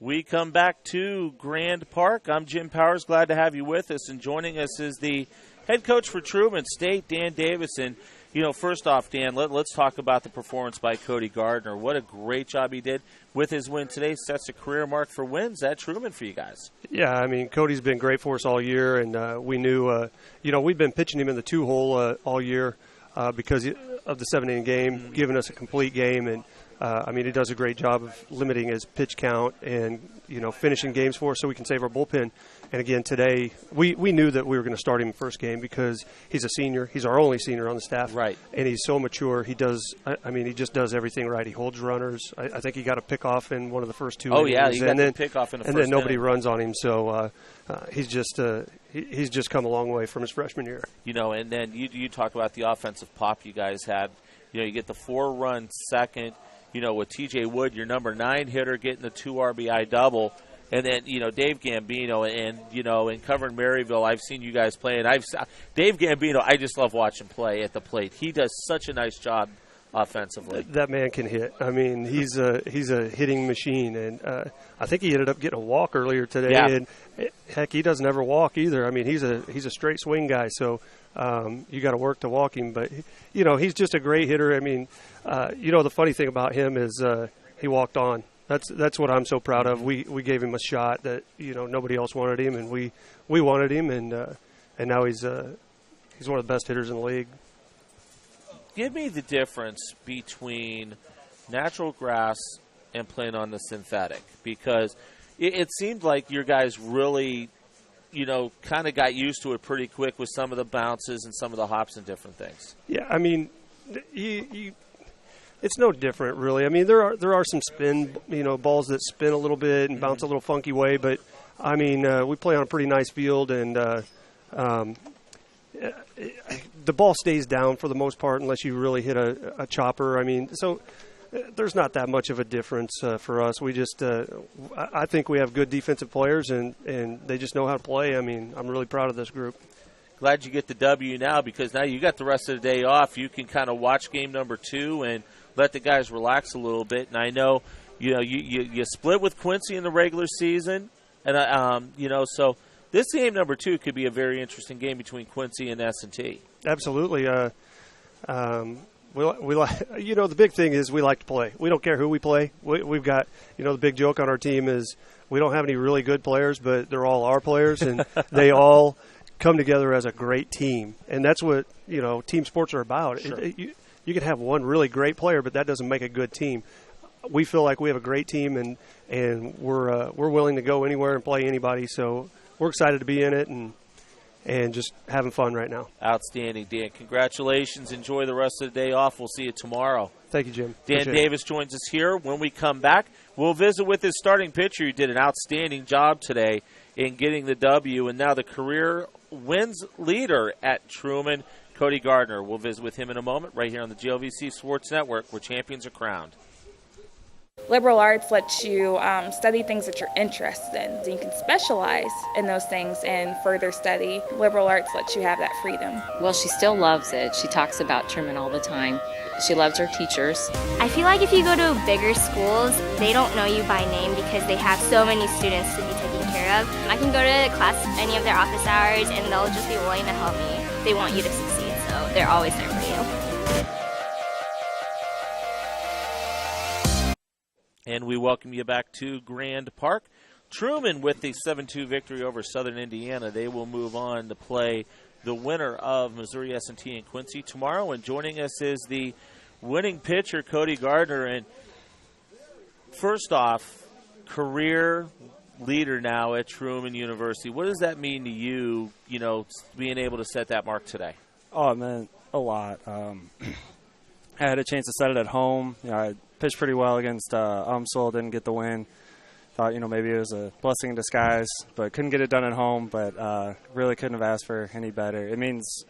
We come back to Grand Park. I'm Jim Powers. Glad to have you with us. And joining us is the head coach for Truman State, Dan Davis. And, first off, Dan, let's talk about the performance by Cody Gardner. What a great job he did with his win today. Sets a career mark for wins at Truman for you guys. Yeah, I mean, Cody's been great for us all year. And we knew, we've been pitching him in the two-hole all year because of the 7-inning game, giving us a complete game. And he does a great job of limiting his pitch count and, finishing games for us so we can save our bullpen. And, again, today we knew that we were going to start him first game because he's a senior. He's our only senior on the staff. Right. And he's so mature. He does – he just does everything right. He holds runners. I think he got a pickoff in one of the first two innings. Oh, yeah, he got the pickoff in the first And then nobody inning. runs on him. So he's just come a long way from his freshman year. And then you talk about the offensive pop you guys had. You get the 4-run second. With T.J. Wood, your number 9 hitter, getting the 2 RBI double. And then, Dave Gambino and covering Maryville, I've seen you guys play. And Dave Gambino, I just love watching play at the plate. He does such a nice job offensively. That man can hit. I mean, he's a hitting machine. And I think he ended up getting a walk earlier today. Yeah. And, heck, he doesn't ever walk either. I mean, he's a straight swing guy. So you got to work to walk him. But, he's just a great hitter. I mean, the funny thing about him is he walked on. That's what I'm so proud of. We gave him a shot that nobody else wanted him, and we wanted him, and now he's one of the best hitters in the league. Give me the difference between natural grass and playing on the synthetic, because it seemed like your guys really, kind of got used to it pretty quick with some of the bounces and some of the hops and different things. Yeah, I mean, it's no different, really. I mean, there are some spin, balls that spin a little bit and bounce a little funky way, but I mean, we play on a pretty nice field, and the ball stays down for the most part unless you really hit a chopper. I mean, so there's not that much of a difference for us. We just, I think we have good defensive players, and they just know how to play. I mean, I'm really proud of this group. Glad you get the W now, because now you got the rest of the day off. You can kind of watch game number 2 and let the guys relax a little bit. And I know, you split with Quincy in the regular season, and so this game number 2 could be a very interesting game between Quincy and S&T. Absolutely. We the big thing is we like to play. We don't care who we play. We've got, the big joke on our team is we don't have any really good players, but they're all our players, and they all come together as a great team. And that's what, team sports are about. Sure. You can have one really great player, but that doesn't make a good team. We feel like we have a great team, and we're willing to go anywhere and play anybody. So we're excited to be in it and just having fun right now. Outstanding, Dan. Congratulations. Enjoy the rest of the day off. We'll see you tomorrow. Thank you, Jim. Dan Appreciate Davis joins us here. When we come back, we'll visit with his starting pitcher who did an outstanding job today in getting the W, and now the career wins leader at Truman, Cody Gardner. We'll visit with him in a moment right here on the GLVC Sports Network, where champions are crowned. Liberal arts lets you study things that you're interested in. So you can specialize in those things and further study. Liberal arts lets you have that freedom. Well, she still loves it. She talks about Truman all the time. She loves her teachers. I feel like if you go to bigger schools, they don't know you by name because they have so many students to be taken care of. I can go to class any of their office hours and they'll just be willing to help me. They want you to succeed, so they're always there for you. And we welcome you back to Grand Park. Truman with the 7-2 victory over Southern Indiana. They will move on to play the winner of Missouri S&T and Quincy tomorrow. And joining us is the winning pitcher, Cody Gardner. And first off, career leader now at Truman University. What does that mean to you, being able to set that mark today? Oh, it meant a lot. I had a chance to set it at home. I pitched pretty well against Umsel, didn't get the win. Thought, maybe it was a blessing in disguise, but couldn't get it done at home, but really couldn't have asked for any better. It means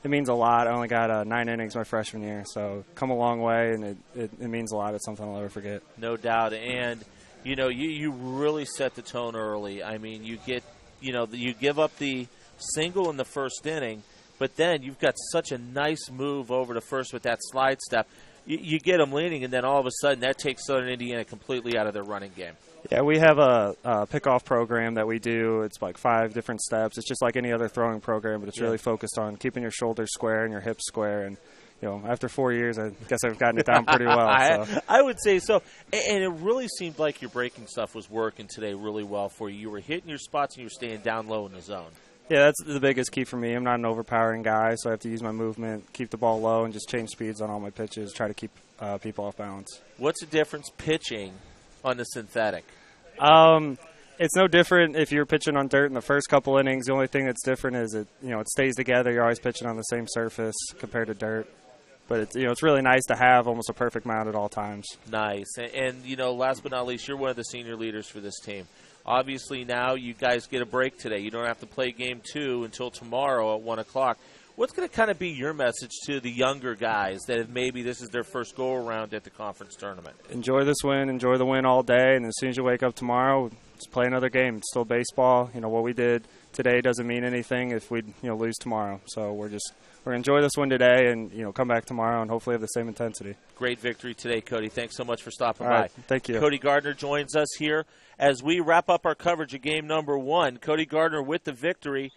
a lot. I only got 9 innings my freshman year, so come a long way, and it means a lot. It's something I'll never forget. No doubt. And, you really set the tone early. I mean, you give up the single in the first inning, but then you've got such a nice move over to first with that slide step. you get them leaning, and then all of a sudden that takes Southern Indiana completely out of their running game. Yeah, we have a pickoff program that we do. It's like 5 different steps. It's just like any other throwing program, but it's really focused on keeping your shoulders square and your hips square. And, after 4 years, I guess I've gotten it down pretty well. So. I would say so. And it really seemed like your breaking stuff was working today really well for you. You were hitting your spots and you were staying down low in the zone. Yeah, that's the biggest key for me. I'm not an overpowering guy, so I have to use my movement, keep the ball low, and just change speeds on all my pitches, try to keep people off balance. What's the difference pitching on the synthetic? It's no different if you're pitching on dirt in the first couple innings. The only thing that's different is it stays together. You're always pitching on the same surface compared to dirt. But it's really nice to have almost a perfect mound at all times. Nice. And last but not least, you're one of the senior leaders for this team. Obviously, now you guys get a break today. You don't have to play Game 2 until tomorrow at 1 o'clock. What's going to kind of be your message to the younger guys that have maybe this is their first go-around at the conference tournament? Enjoy this win. Enjoy the win all day. And as soon as you wake up tomorrow, just play another game. It's still baseball. What we did today doesn't mean anything if we lose tomorrow. So we're going to enjoy this win today and come back tomorrow and hopefully have the same intensity. Great victory today, Cody. Thanks so much for stopping by. Thank you. Cody Gardner joins us here as we wrap up our coverage of game number 1. Cody Gardner with the victory.